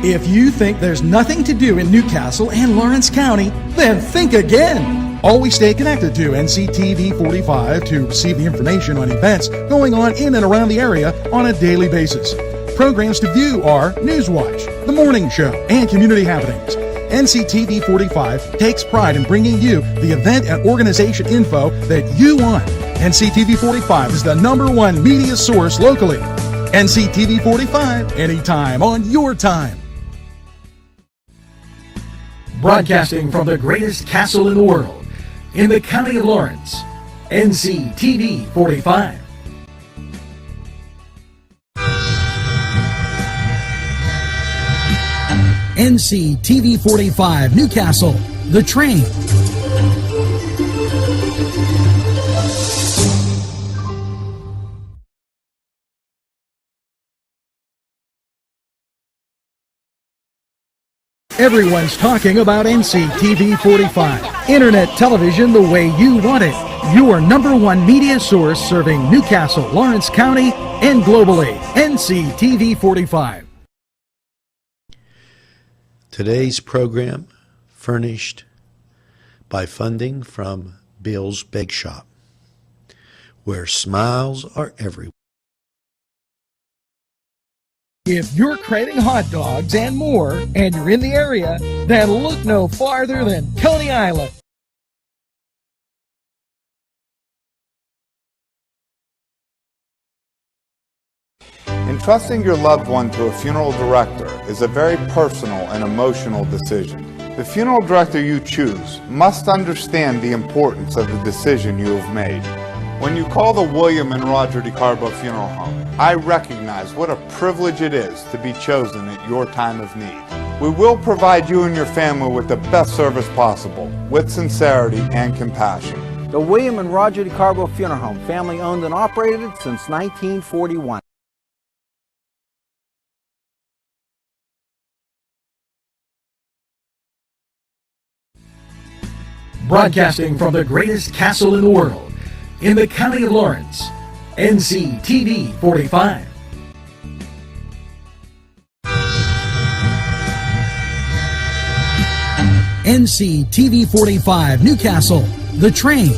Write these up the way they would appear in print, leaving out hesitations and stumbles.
If you think there's nothing to do in Newcastle and Lawrence County, then think again. Always stay connected to NCTV45 to receive the information on events going on in and around the area on a daily basis. Programs to view are Newswatch, The Morning Show, and Community Happenings. NCTV45 takes pride in bringing you the event and organization info that you want. NCTV45 is the #1 media source locally. NCTV45, anytime on your time. Broadcasting from the greatest castle in the world, in the county of Lawrence, NCTV45. NCTV45 Newcastle, The Train. Everyone's talking about NCTV45. Internet television the way you want it. Your #1 media source serving Newcastle, Lawrence County, and globally. NCTV45. Today's program furnished by funding from Bill's Bake Shop, where smiles are everywhere. If you're craving hot dogs and more, and you're in the area, then look no farther than Coney Island. Entrusting your loved one to a funeral director is a very personal and emotional decision. The funeral director you choose must understand the importance of the decision you have made. When you call the William and Roger DeCarbo Funeral Home, I recognize what a privilege it is to be chosen at your time of need. We will provide you and your family with the best service possible, with sincerity and compassion. The William and Roger DeCarbo Funeral Home, family owned and operated since 1941. Broadcasting from the greatest castle in the world, in the county of Lawrence, NCTV45. NCTV45 Newcastle, The Train.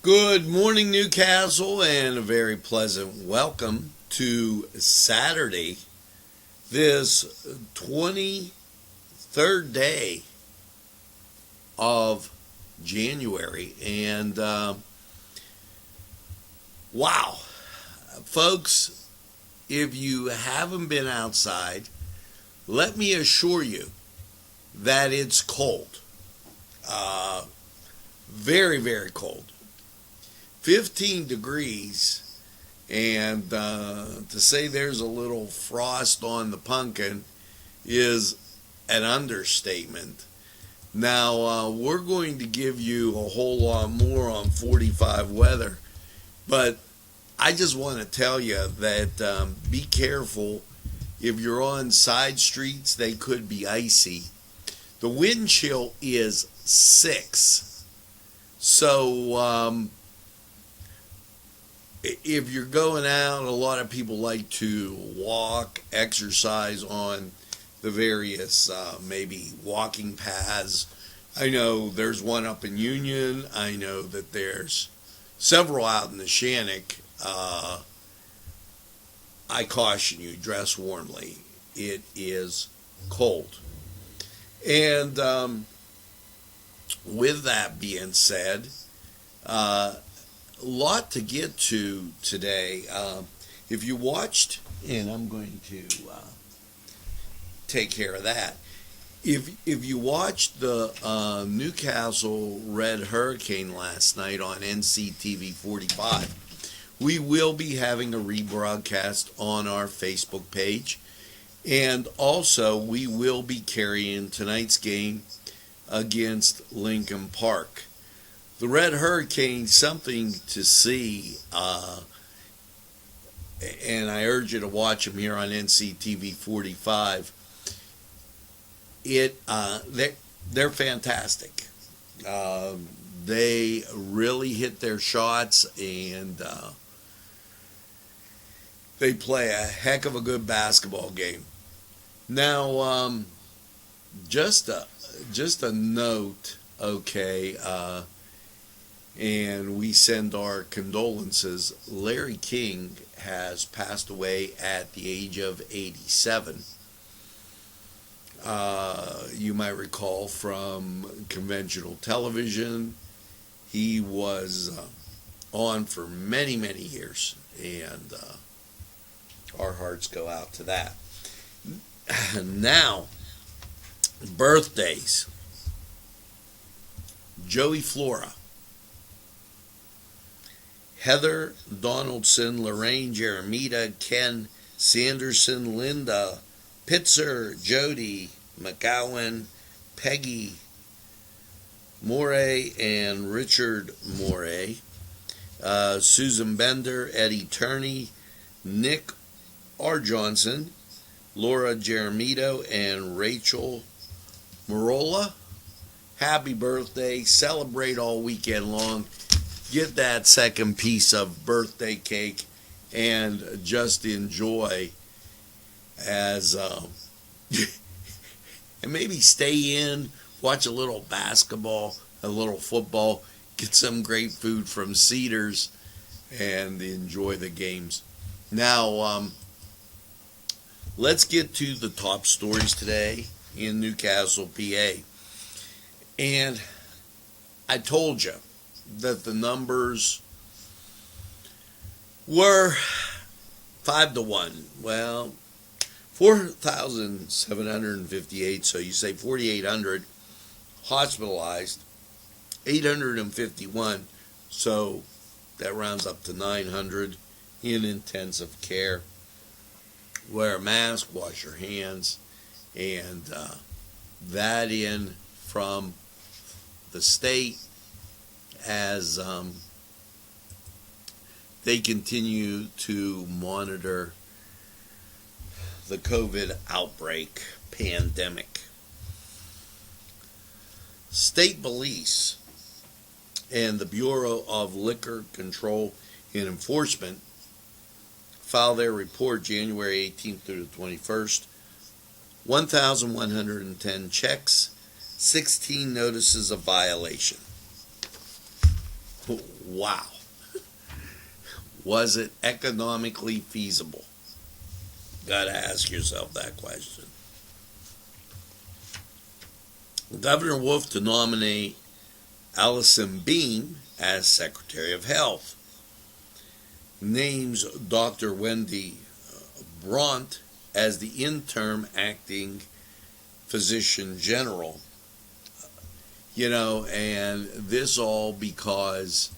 Good morning, Newcastle, and a very pleasant welcome to Saturday, this 23rd day of January. And wow, folks, if you haven't been outside, let me assure you that it's cold. Very, very cold. 15 degrees, and to say there's a little frost on the pumpkin is an understatement. Now, we're going to give you a whole lot more on 45 weather, but I just want to tell you that be careful. If you're on side streets, they could be icy. The wind chill is 6. So, if you're going out, a lot of people like to walk, exercise on the various maybe walking paths. I know there's one up in Union. I know that there's several out in the Shannock. I caution you, dress warmly. It is cold. And with that being said, a lot to get to today. If you watched, and I'm going to take care of that. If you watched the Newcastle Red Hurricane last night on NCTV45, we will be having a rebroadcast on our Facebook page, and also we will be carrying tonight's game against Lincoln Park. The Red Hurricane, something to see. and I urge you to watch them here on NCTV45. They're fantastic. They really hit their shots, and they play a heck of a good basketball game. Now, just a note, okay, and we send our condolences. Larry King has passed away at the age of 87. You might recall from conventional television. He was on for many, many years, and our hearts go out to that. Now, birthdays. Joey Flora, Heather Donaldson, Lorraine Jeremita, Ken Sanderson, Linda Pitzer, Jody McGowan, Peggy Morey and Richard Morey, Susan Bender, Eddie Turney, Nick R. Johnson, Laura Jeremito, and Rachel Marola. Happy birthday. Celebrate all weekend long. Get that second piece of birthday cake and just enjoy as and maybe stay in, watch a little basketball, a little football, get some great food from Cedars, and enjoy the games. Now, let's get to the top stories today in Newcastle, PA. And I told you that the numbers were 5-1. Well, 4,758, so you say 4,800 hospitalized, 851, so that rounds up to 900 in intensive care. Wear a mask, wash your hands, and that in from the state as they continue to monitor the COVID outbreak pandemic. State police and the Bureau of Liquor Control and Enforcement filed their report January 18th through the 21st. 1,110 checks, 16 notices of violation. Wow. Was it economically feasible? Gotta ask yourself that question. Governor Wolf to nominate Allison Beam as Secretary of Health. Names Dr. Wendy Bront as the interim acting physician general. And this all because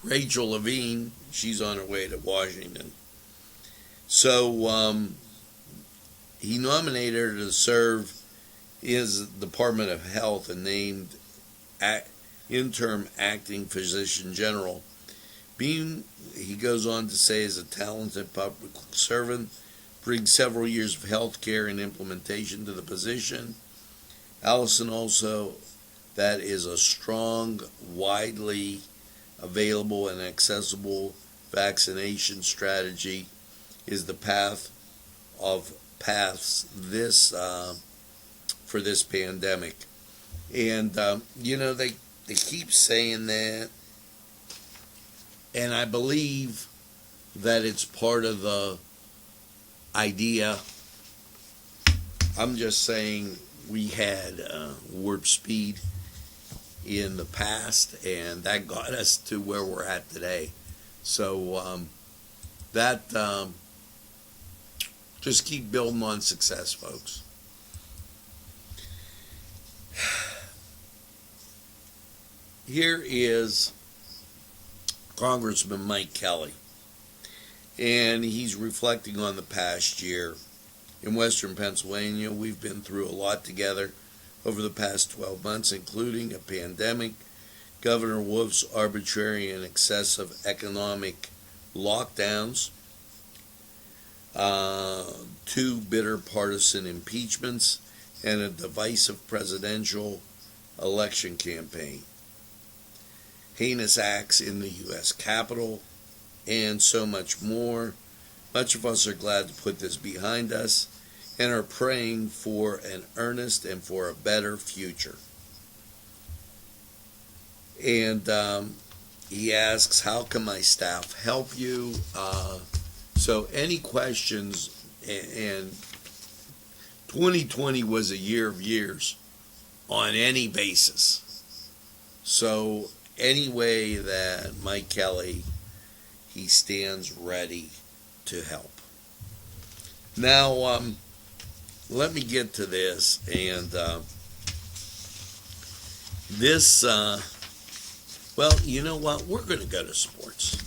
Rachel Levine, she's on her way to Washington. So he nominated her to serve his Department of Health and named interim acting physician general. Being, he goes on to say, is a talented public servant, brings several years of health care and implementation to the position. Allison also, that is a strong, widely available and accessible vaccination strategy is the paths for this pandemic. And they keep saying that, and I believe that it's part of the idea. I'm just saying we had warp speed in the past, and that got us to where we're at today. So just keep building on success, folks. Here is Congressman Mike Kelly, and he's reflecting on the past year. In Western Pennsylvania, we've been through a lot together over the past 12 months, including a pandemic, Governor Wolf's arbitrary and excessive economic lockdowns, 2 bitter partisan impeachments, and a divisive presidential election campaign, heinous acts in the U.S. Capitol, and so much more. Much of us are glad to put this behind us and are praying for an earnest and for a better future. And he asks, how can my staff help you? So any questions, and 2020 was a year of years on any basis. So any way that Mike Kelly, he stands ready to help. Now, let me get to this, and well, you know what? We're going to go to sports.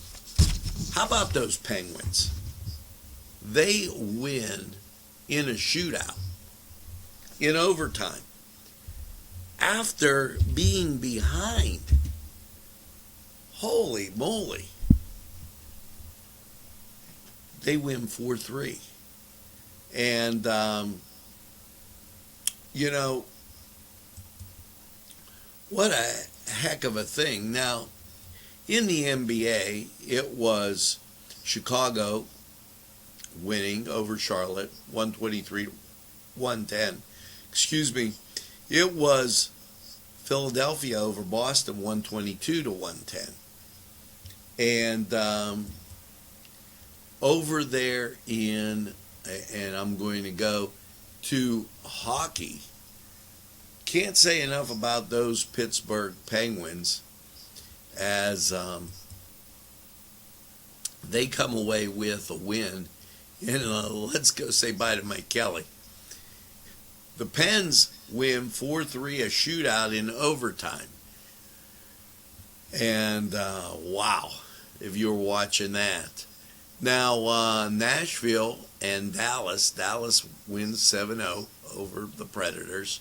How about those Penguins? They win in a shootout, in overtime, after being behind. Holy moly. They win 4-3. And, you know, what a heck of a thing. Now, in the NBA, it was Chicago winning over Charlotte, 123-110. Excuse me. It was Philadelphia over Boston, 122-110. And over there in, and I'm going to go to hockey. Can't say enough about those Pittsburgh Penguins as they come away with a win. And let's go say bye to Mike Kelly. The Pens win 4-3, a shootout in overtime. And wow, if you were watching that. Now, Nashville and Dallas wins 7-0 over the Predators.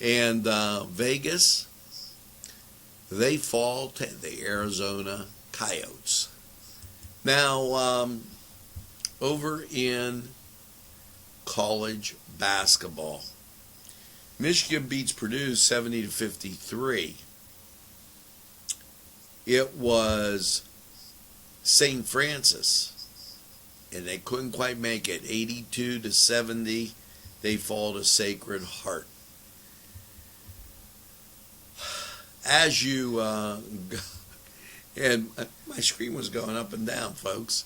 And Vegas, they fall to the Arizona Coyotes. Now, over in college basketball, Michigan beats Purdue 70-53. It was St. Francis, and they couldn't quite make it. 82-70, they fall to Sacred Heart. As you, and my screen was going up and down, folks.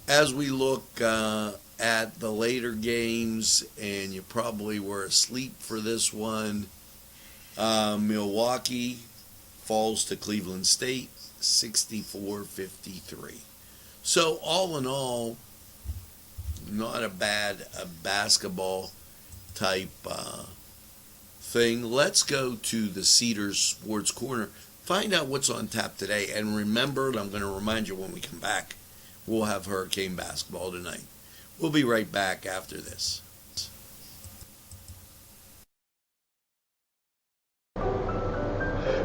As we look at the later games, and you probably were asleep for this one, Milwaukee falls to Cleveland State, 64-53. So all in all, not a bad basketball type thing. Let's go to the Cedars Sports Corner, find out what's on tap today. And remember, I'm going to remind you when we come back, we'll have Hurricane basketball tonight. We'll be right back after this.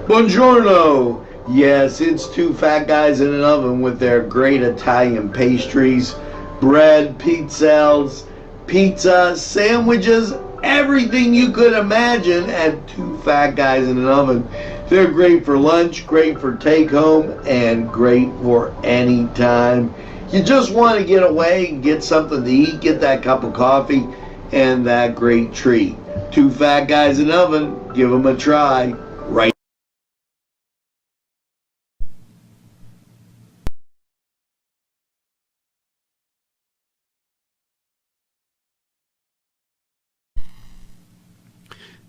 Buongiorno! Yes, it's 2 fat guys in an oven with their great Italian pastries, bread, pizzelles, pizza, sandwiches, everything you could imagine at 2 fat guys in an oven. They're great for lunch, great for take home, and great for any time. You just want to get away and get something to eat, get that cup of coffee, and that great treat. 2 fat guys in an oven, give them a try. Right.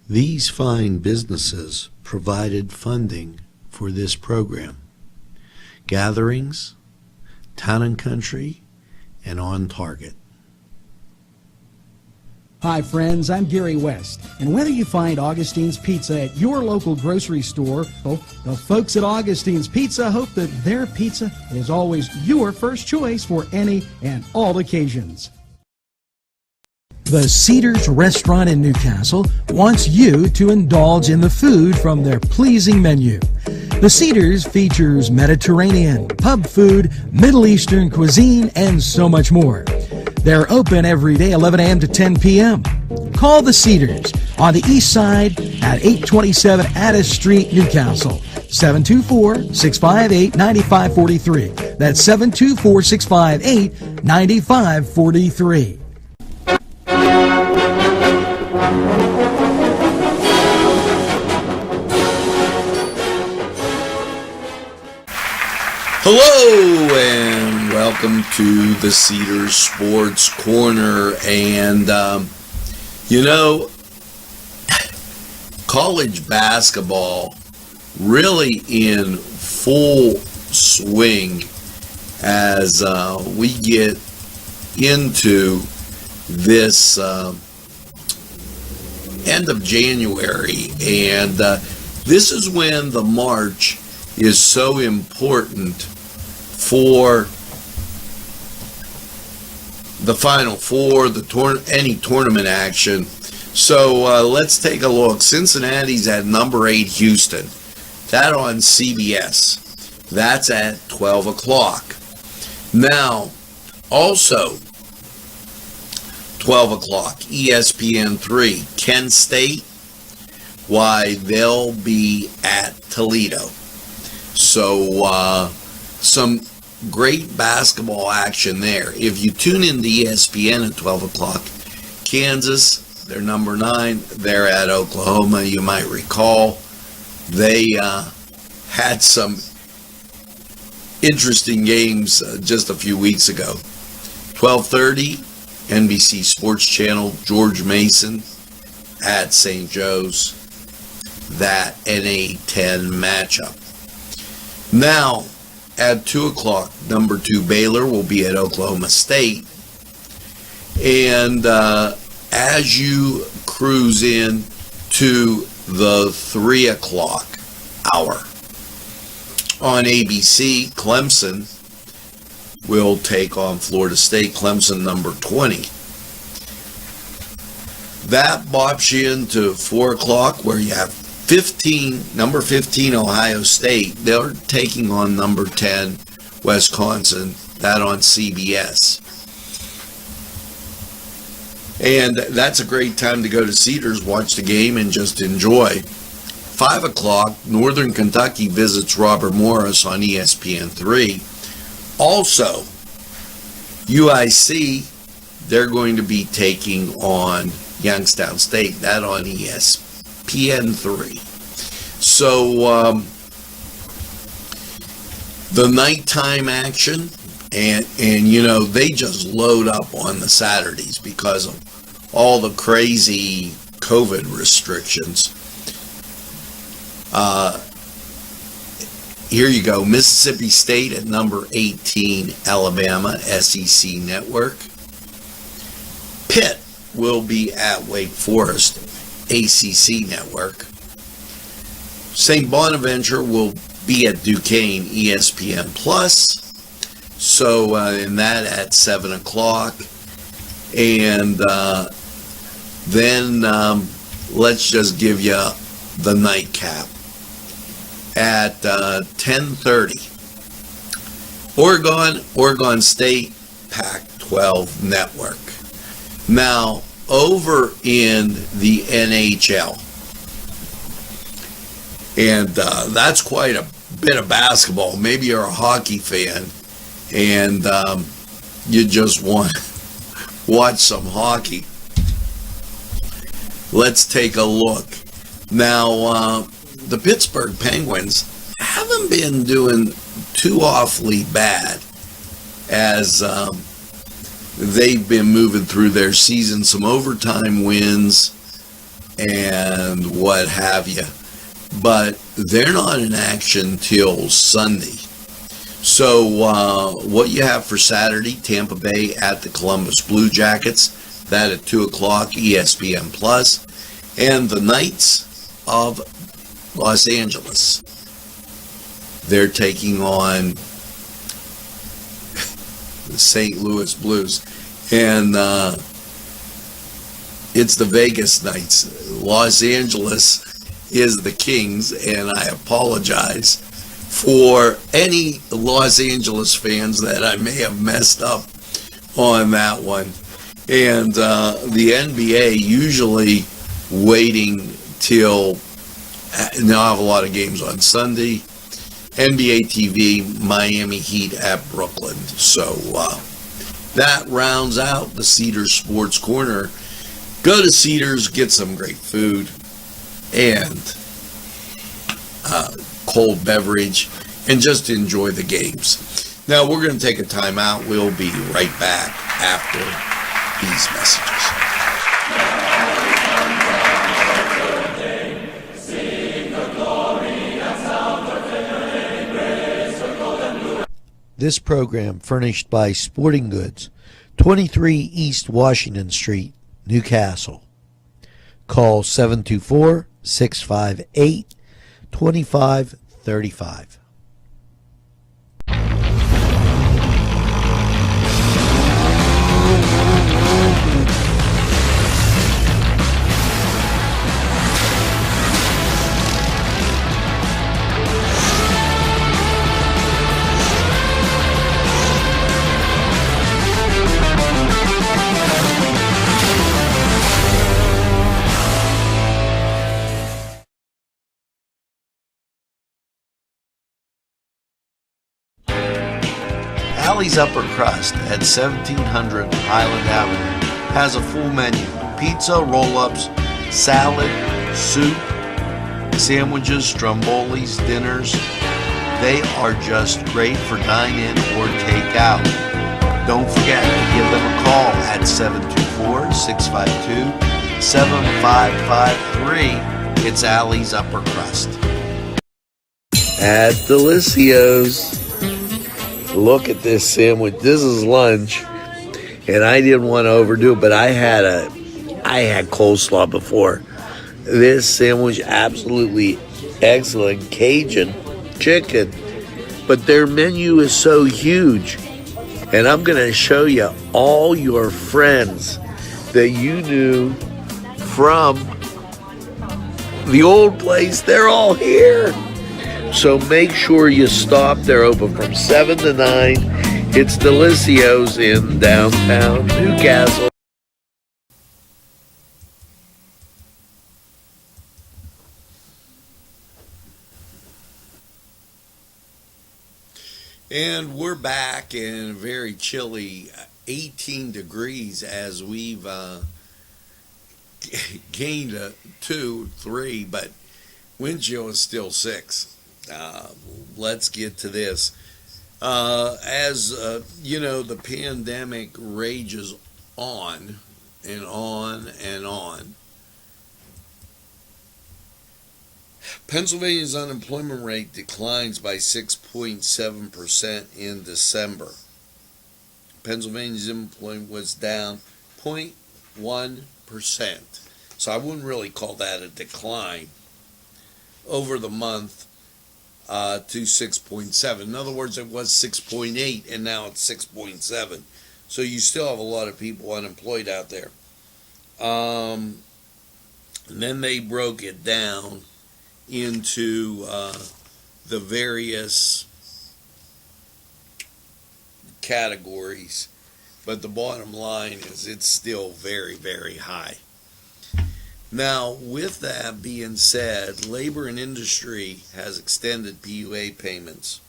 These fine businesses provided funding for this program. Gatherings, Town and Country, and On Target. Hi friends, I'm Gary West, and whether you find Augustine's Pizza at your local grocery store, well, the folks at Augustine's Pizza hope that their pizza is always your first choice for any and all occasions. The Cedars Restaurant in Newcastle wants you to indulge in the food from their pleasing menu. The Cedars features Mediterranean, pub food, Middle Eastern cuisine, and so much more. They're open every day, 11 a.m. to 10 p.m. Call the Cedars on the east side at 827 Addis Street, Newcastle. 724-658-9543. That's 724-658-9543. Hello and welcome to the Cedars Sports Corner. And college basketball really in full swing as we get into this end of January, and this is when the March is so important for the Final Four, any tournament action. So let's take a look. Cincinnati's at number 8 Houston. That on CBS. That's at 12 o'clock. Now, also 12 o'clock, ESPN3, Kent State. Why, they'll be at Toledo. So some great basketball action there. If you tune in to ESPN at 12 o'clock, Kansas, they're number 9. They're at Oklahoma. You might recall they had some interesting games just a few weeks ago. 12:30, NBC Sports Channel, George Mason at St. Joe's. That NA10 matchup. Now, at 2 o'clock, number 2 Baylor will be at Oklahoma State. And as you cruise in to the 3 o'clock hour on ABC, Clemson will take on Florida State. Clemson number 20. That bops you into 4 o'clock where you have number 15 Ohio State. They're taking on number 10 Wisconsin. That on CBS. And that's a great time to go to Cedars, watch the game, and just enjoy. 5 o'clock, Northern Kentucky visits Robert Morris on ESPN3. Also, UIC, they're going to be taking on Youngstown State. That on ESPN3. So, the nighttime action, and they just load up on the Saturdays because of all the crazy COVID restrictions. Here you go. Mississippi State at number 18, Alabama, SEC Network. Pitt will be at Wake Forest, ACC Network. St. Bonaventure will be at Duquesne, ESPN Plus. So in that at 7 o'clock. And then let's just give you the nightcap. At 10:30, Oregon State, Pac-12 Network. Now, over in the NHL, and that's quite a bit of basketball. Maybe you're a hockey fan, and you just want to watch some hockey. Let's take a look. Now, the Pittsburgh Penguins haven't been doing too awfully bad as they've been moving through their season, some overtime wins and what have you. But they're not in action till Sunday. So what you have for Saturday, Tampa Bay at the Columbus Blue Jackets, that at 2 o'clock, ESPN Plus, and the Knights of Los Angeles. They're taking on the St. Louis Blues. And it's the Vegas Knights. Los Angeles is the Kings, and I apologize for any Los Angeles fans that I may have messed up on that one. And the NBA usually waiting till, now I have a lot of games on Sunday. NBA TV, Miami Heat at Brooklyn. So that rounds out the Cedars Sports Corner. Go to Cedars, get some great food and cold beverage, and just enjoy the games. Now we're going to take a time out. We'll be right back after these messages. This program furnished by Sporting Goods, 23 East Washington Street, Newcastle. Call 724-658-2535. Allie's Upper Crust at 1700 Highland Avenue has a full menu: pizza, roll-ups, salad, soup, sandwiches, strombolis, dinners. They are just great for dine-in or take-out. Don't forget to give them a call at 724-652-7553. It's Allie's Upper Crust. At Delicios. Look at this sandwich. This is lunch, and I didn't want to overdo it, but I had coleslaw before. This sandwich, absolutely excellent. Cajun chicken, but their menu is so huge, and I'm going to show you all your friends that you knew from the old place. They're all here. So make sure you stop. They're open from 7 to 9. It's Delicios in downtown Newcastle. And we're back in very chilly 18 degrees as we've gained a 2, 3, but wind chill is still 6. Let's get to this. As you know, the pandemic rages on and on and on. Pennsylvania's unemployment rate declines by 6.7% in December. Pennsylvania's employment was down 0.1%. So I wouldn't really call that a decline over the month to 6.7. In other words, it was 6.8 and now it's 6.7. So you still have a lot of people unemployed out there. And then they broke it down into the various categories. But the bottom line is it's still very, very high. Now, with that being said, Labor and Industry has extended PUA payments.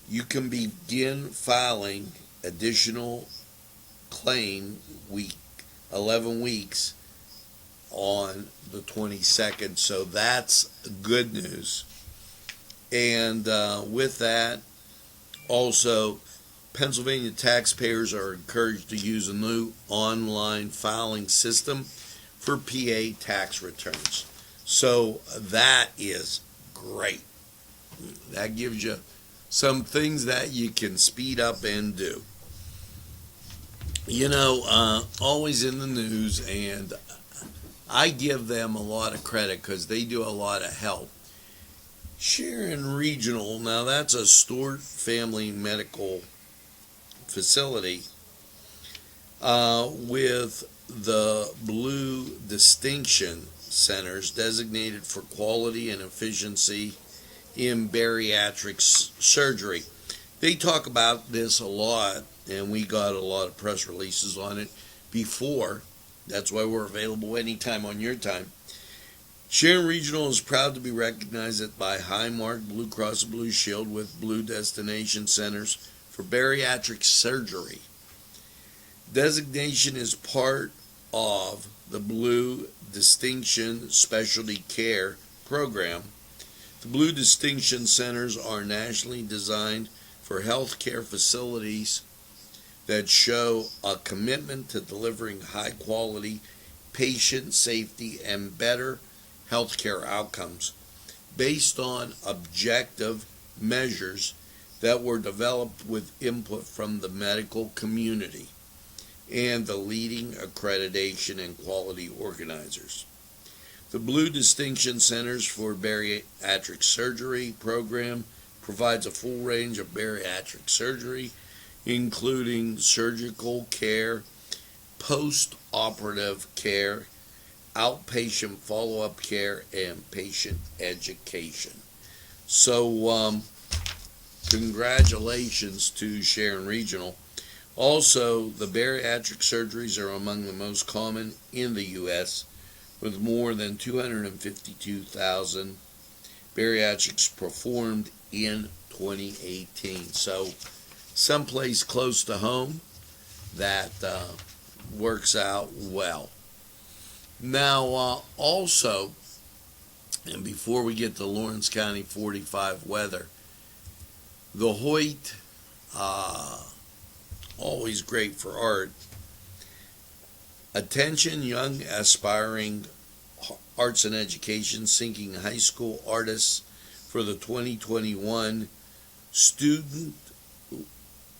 You can begin filing additional claim 11 weeks on the 22nd, so that's good news. And with that, also, Pennsylvania taxpayers are encouraged to use a new online filing system for PA tax returns. So that is great. That gives you some things that you can speed up and do. You know, always in the news, and I give them a lot of credit because they do a lot of help. Sharon Regional, now that's a Stewart Family Medical Facility with the Blue Distinction Centers designated for quality and efficiency in bariatric surgery. They talk about this a lot, and we got a lot of press releases on it before. That's why we're available anytime on your time. Sharon Regional is proud to be recognized by Highmark, Blue Cross and Blue Shield with Blue Destination Centers for Bariatric Surgery. Designation is part of the Blue Distinction Specialty Care Program. The Blue Distinction Centers are nationally designed for healthcare facilities that show a commitment to delivering high quality patient safety and better healthcare outcomes based on objective measures that were developed with input from the medical community and the leading accreditation and quality organizers. The Blue Distinction Centers for Bariatric Surgery program provides a full range of bariatric surgery, including surgical care, post-operative care, outpatient follow-up care, and patient education. So, congratulations to Sharon Regional. Also, the bariatric surgeries are among the most common in the U.S., with more than 252,000 bariatrics performed in 2018. So, someplace close to home that works out well. Now, also, and before we get to Lawrence County 45 weather, the Hoyt, always great for art. Attention, young aspiring arts and education seeking high school artists for the 2021 student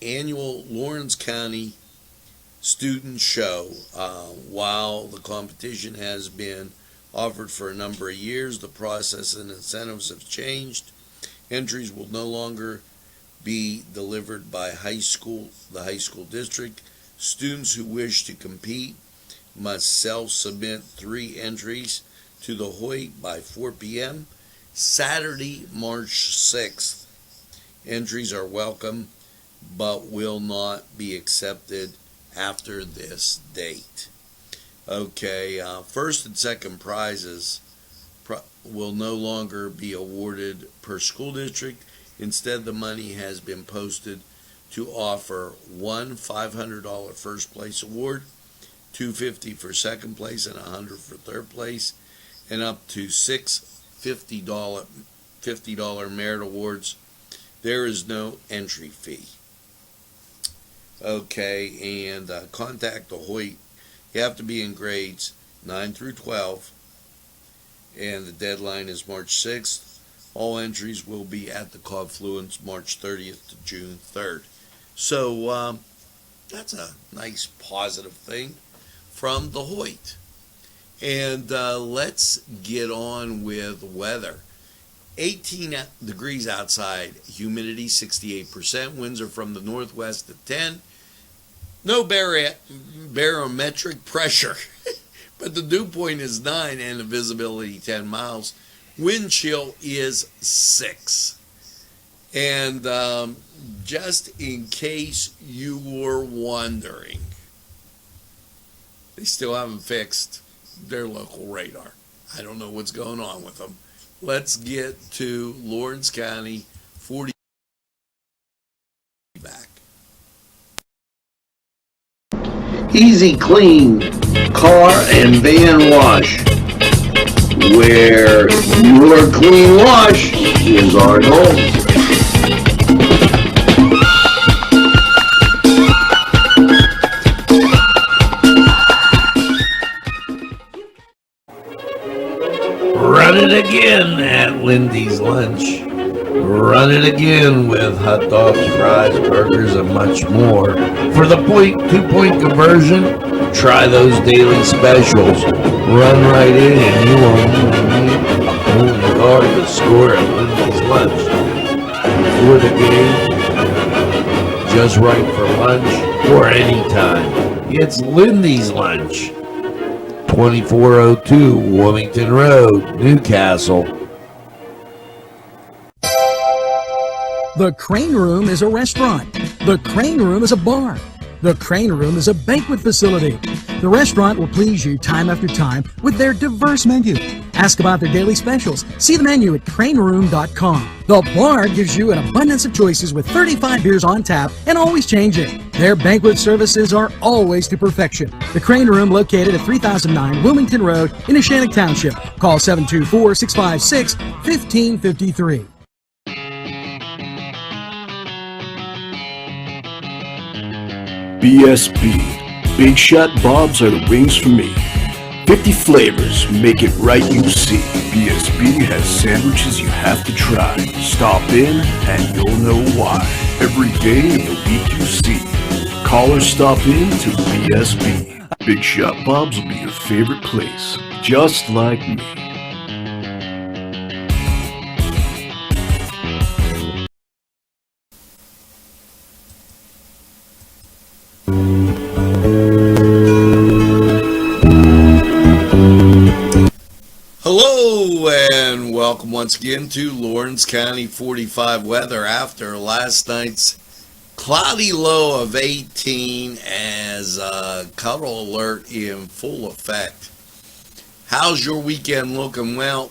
annual Lawrence County student show. While the competition has been offered for a number of years, the process and incentives have changed. Entries will no longer be delivered by the high school district. Students who wish to compete must self-submit 3 entries to the Hoyt by 4 p.m. Saturday, March 6th. Entries are welcome but will not be accepted after this date. Okay, first and second prizes will no longer be awarded per school district. Instead, the money has been posted to offer one $500 first place award, $250 for second place, and $100 for third place, and up to 6 $50 merit awards. There is no entry fee. Okay, and contact the Hoyt. You have to be in grades 9 through 12, and the deadline is March 6th. All entries will be at the Confluence March 30th to June 3rd. So that's a nice positive thing from the Hoyt. And let's get on with weather. 18 degrees outside, humidity 68%, winds are from the northwest at 10. No barometric pressure, but the dew point is 9 and the visibility 10 miles. Wind chill is 6. And just in case you were wondering, they still haven't fixed their local radar. I don't know what's going on with them. Let's get to Lawrence County 40 back. Easy Clean Car and Van Wash, where your clean wash is our goal. Run it again at Lindy's Lunch. Run it again with hot dogs, fries, burgers, and much more. For the 2-point conversion, try those daily specials. Run right in and you won't only guard the score at Lindy's Lunch. Before the game, just right for lunch, or anytime. It's Lindy's Lunch. 2402 Wilmington Road, Newcastle. The Crane Room is a restaurant. The Crane Room is a bar. The Crane Room is a banquet facility. The restaurant will please you time after time with their diverse menu. Ask about their daily specials. See the menu at craneroom.com. The bar gives you an abundance of choices with 35 beers on tap and always changing. Their banquet services are always to perfection. The Crane Room, located at 3009 Wilmington Road in Neshannock Township. Call 724-656-1553. BSB. Big Shot Bobs are the wings for me. 50 flavors, make it right, you see. BSB has sandwiches you have to try. Stop in and you'll know why. Every day of the week you see. Call or stop in to BSB. Big Shot Bobs will be your favorite place, just like me. Hello and welcome once again to Lawrence County 45 weather after last night's cloudy low of 18 as cuddle alert in full effect. How's your weekend looking? Well,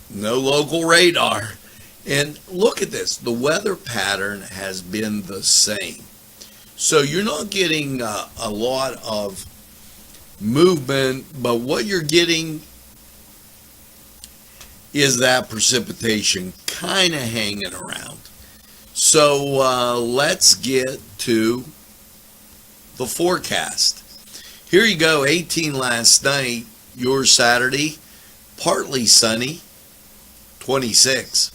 no local radar. And look at this, the weather pattern has been the same. So you're not getting a lot of movement, but what you're getting is that precipitation kind of hanging around. So let's get to the forecast. Here you go, 18 last night, your Saturday, partly sunny, 26.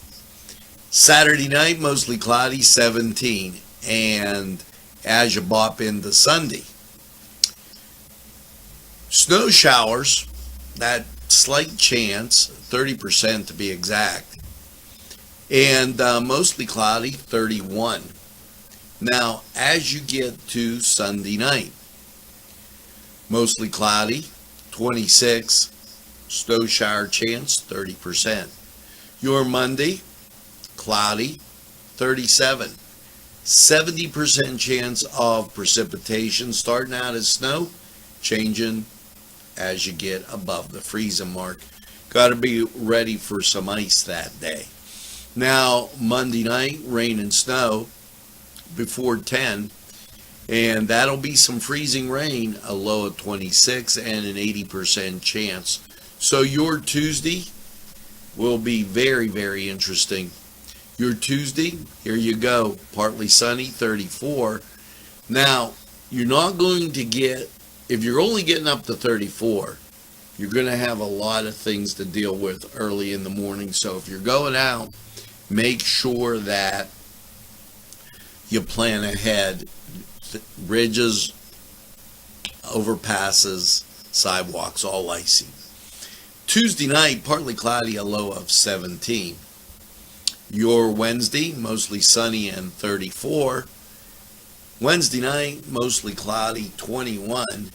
Saturday night, mostly cloudy, 17. And as you bop into Sunday, snow showers, that slight chance, 30% to be exact, and mostly cloudy, 31. Now, as you get to Sunday night, mostly cloudy, 26, snow shower chance, 30%. Your Monday, cloudy, 37. 70% chance of precipitation, starting out as snow, changing as you get above the freezing mark. Got to be ready for some ice that day. Now, Monday night, rain and snow before 10, and that'll be some freezing rain, a low of 26 and an 80% chance. So your Tuesday will be very, very interesting. Your Tuesday, here you go, partly sunny, 34. Now, you're not going to get, if you're only getting up to 34, you're going to have a lot of things to deal with early in the morning. So if you're going out, make sure that you plan ahead. Bridges, overpasses, sidewalks, all icy. Tuesday night, partly cloudy, a low of 17. Your Wednesday, mostly sunny and 34. Wednesday night, mostly cloudy, 21.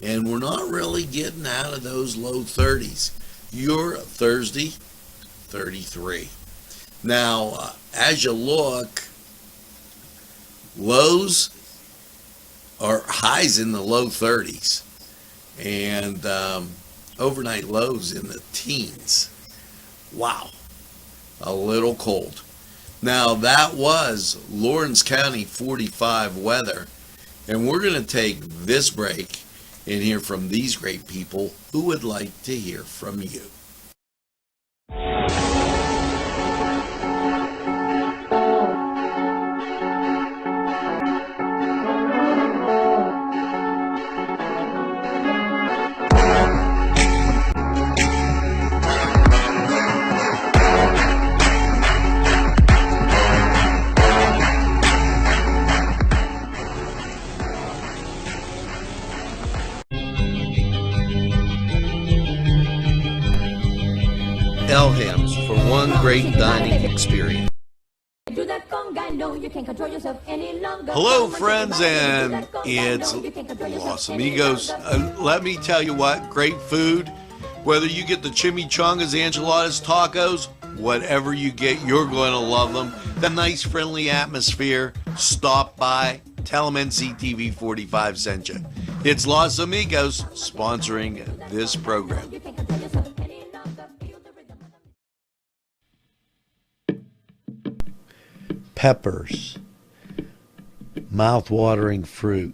And we're not really getting out of those low 30s. Your Thursday, 33. Now, as you look, lows are highs in the low 30s. And overnight lows in the teens. Wow. A little cold. Now, that was Lawrence County 45 weather. And we're going to take this break and hear from these great people who would like to hear from you. Elham's for one great dining experience. Do that Hello, friends, and it's Los Amigos. Let me tell you what, great food. Whether you get the chimichangas, enchiladas, tacos, whatever you get, you're going to love them. The nice, friendly atmosphere. Stop by. Tell them NCTV45 sent you. It's Los Amigos sponsoring this program. Peppers, mouth-watering fruit,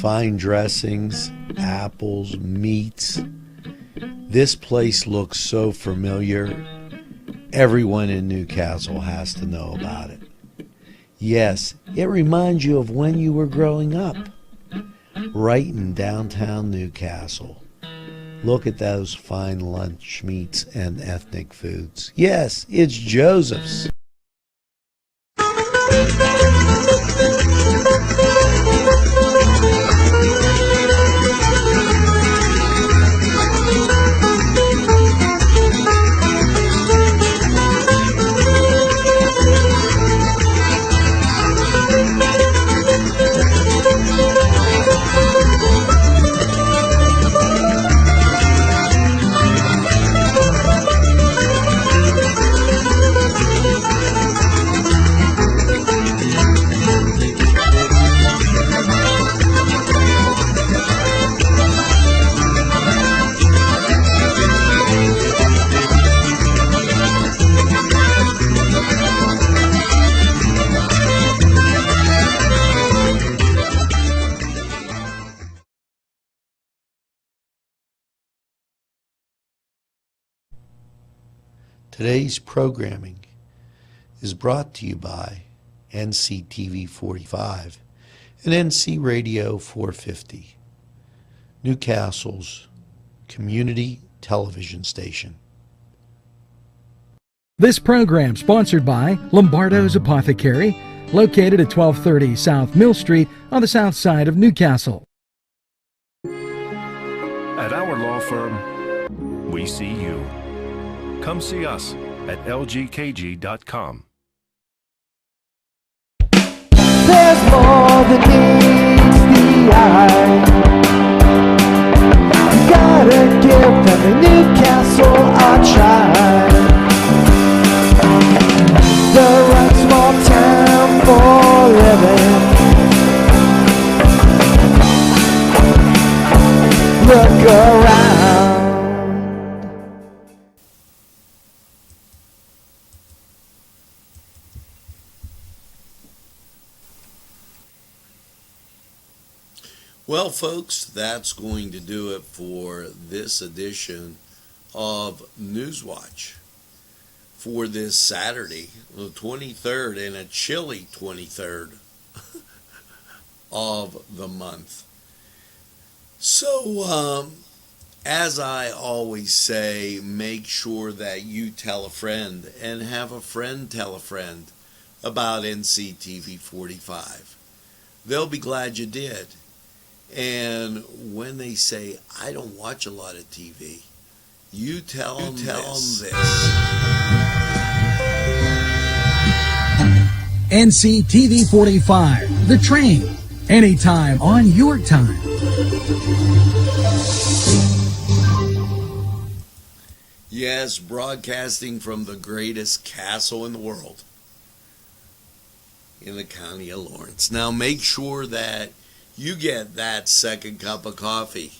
fine dressings, apples, meats. This place looks so familiar. Everyone in Newcastle has to know about it. Yes, it reminds you of when you were growing up, right in downtown Newcastle. Look at those fine lunch meats and ethnic foods. Yes, it's Joseph's. Today's programming is brought to you by NCTV45 and NC Radio 450, Newcastle's community television station. This program sponsored by Lombardo's Apothecary, located at 1230 South Mill Street on the south side of Newcastle. At our law firm, we see you. Come see us at lgkg.com. There's more than meets the eye. Gotta give every Newcastle a try. The right small town for living. Look around. Well, folks, that's going to do it for this edition of Newswatch for this Saturday, the 23rd, and a chilly 23rd of the month. So, as I always say, make sure that you tell a friend and have a friend tell a friend about NCTV45. They'll be glad you did. And when they say, I don't watch a lot of TV, you tell them this. NCTV45, The Train, anytime on your time. Yes, broadcasting from the greatest castle in the world, in the county of Lawrence. Now make sure that you get that second cup of coffee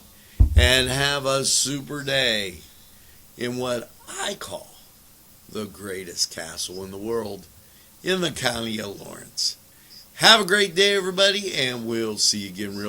and have a super day in what I call the greatest castle in the world in the county of Lawrence. Have a great day, everybody, and we'll see you again real